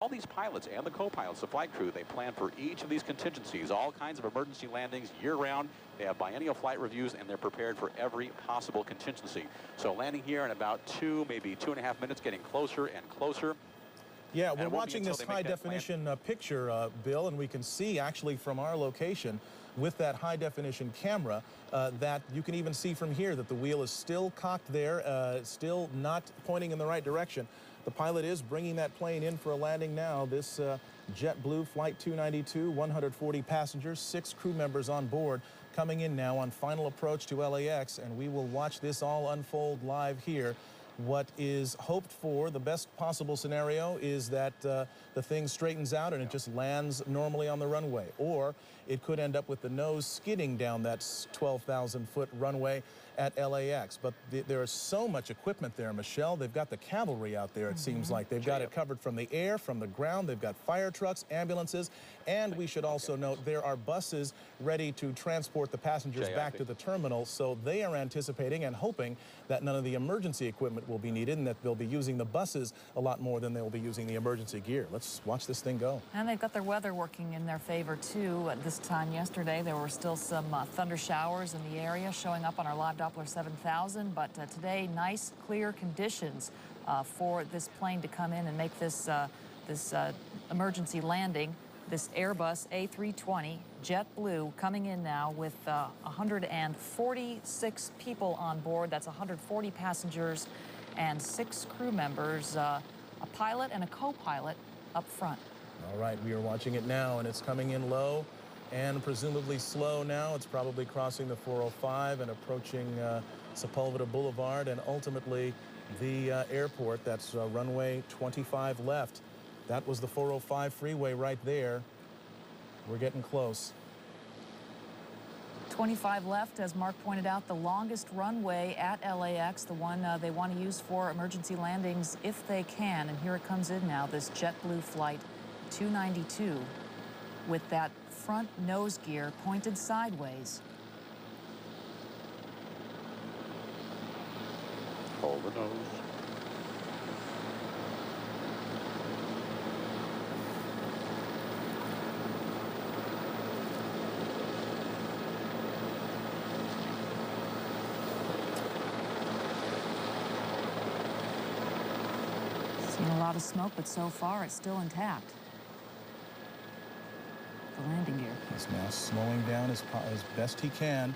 All these pilots and the co-pilots, the flight crew, they plan for each of these contingencies, all kinds of emergency landings year-round. They have biennial flight reviews, and they're prepared for every possible contingency. So landing here in about 2, maybe 2.5 minutes, getting closer and closer. Yeah, we're watching this high-definition picture, Bill, and we can see actually from our location with that high-definition camera that you can even see from here that the wheel is still cocked there, still not pointing in the right direction. The pilot is bringing that plane in for a landing now. This JetBlue Flight 292, 140 passengers, 6 crew members on board, coming in now on final approach to LAX, and we will watch this all unfold live here. What is hoped for, the best possible scenario, is that the thing straightens out and it just lands normally on the runway. Or it could end up with the nose skidding down that 12,000-foot runway at LAX. But there is so much equipment there, Michelle. They've got the cavalry out there, it seems like. They've got it covered from the air, from the ground. They've got fire trucks, ambulances, and we should also note there are buses ready to transport the passengers back to the terminal. So they are anticipating and hoping that none of the emergency equipment will be needed and that they'll be using the buses a lot more than they'll be using the emergency gear. Let's watch this thing go. And they've got their weather working in their favor, too. At this time yesterday, there were still some thunder showers in the area showing up on our live Doppler 7000, but today, nice, clear conditions for this plane to come in and make this, emergency landing. This Airbus A320 JetBlue coming in now with 146 people on board. That's 140 passengers and 6 crew members, a pilot and a co-pilot up front. All right, we are watching it now, and it's coming in low and presumably slow now. It's probably crossing the 405 and approaching Sepulveda Boulevard and ultimately the airport. That's runway 25 left. That was the 405 freeway right there. We're getting close. 25 left, as Mark pointed out, the longest runway at LAX, the one they want to use for emergency landings if they can. And here it comes in now, this JetBlue Flight 292 with that front nose gear pointed sideways. Hold the nose. Seen a lot of smoke, but so far it's still intact. The landing gear. He's now slowing down as best he can.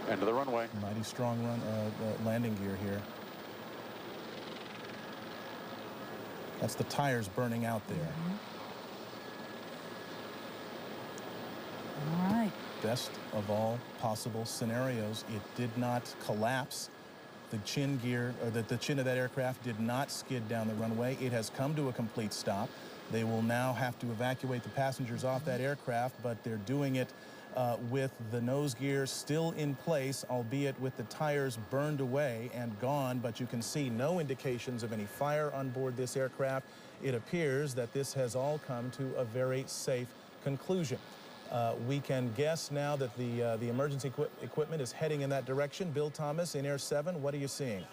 End of the runway. Mighty strong landing gear here. That's the tires burning out there. All right. Best of all possible scenarios, it did not collapse. The chin gear, or the chin of that aircraft did not skid down the runway. It has come to a complete stop. They will now have to evacuate the passengers off that aircraft, but they're doing it with the nose gear still in place, albeit with the tires burned away and gone, but you can see no indications of any fire on board this aircraft. It appears that this has all come to a very safe conclusion. We can guess now that the emergency equipment is heading in that direction. Bill Thomas in Air 7, what are you seeing?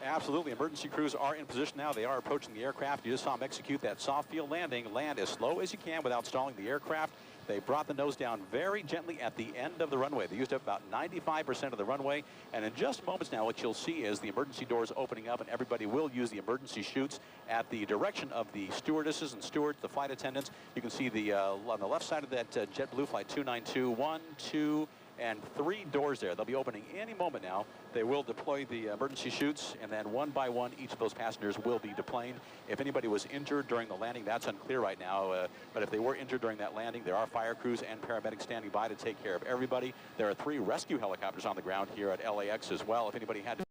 Absolutely. Emergency crews are in position now. They are approaching the aircraft. You just saw them execute that soft field landing. Land as slow as you can without stalling the aircraft. They brought the nose down very gently at the end of the runway. They used up about 95% of the runway. And in just moments now, what you'll see is the emergency doors opening up, and everybody will use the emergency chutes at the direction of the stewardesses and stewards, the flight attendants. You can see the on the left side of that JetBlue Flight 292, 1, 2, and 3 doors there. They'll be opening any moment now. They will deploy the emergency chutes, and then one by one, each of those passengers will be deplaned. If anybody was injured during the landing, that's unclear right now. But if they were injured during that landing, there are fire crews and paramedics standing by to take care of everybody. There are 3 rescue helicopters on the ground here at LAX as well. If anybody had to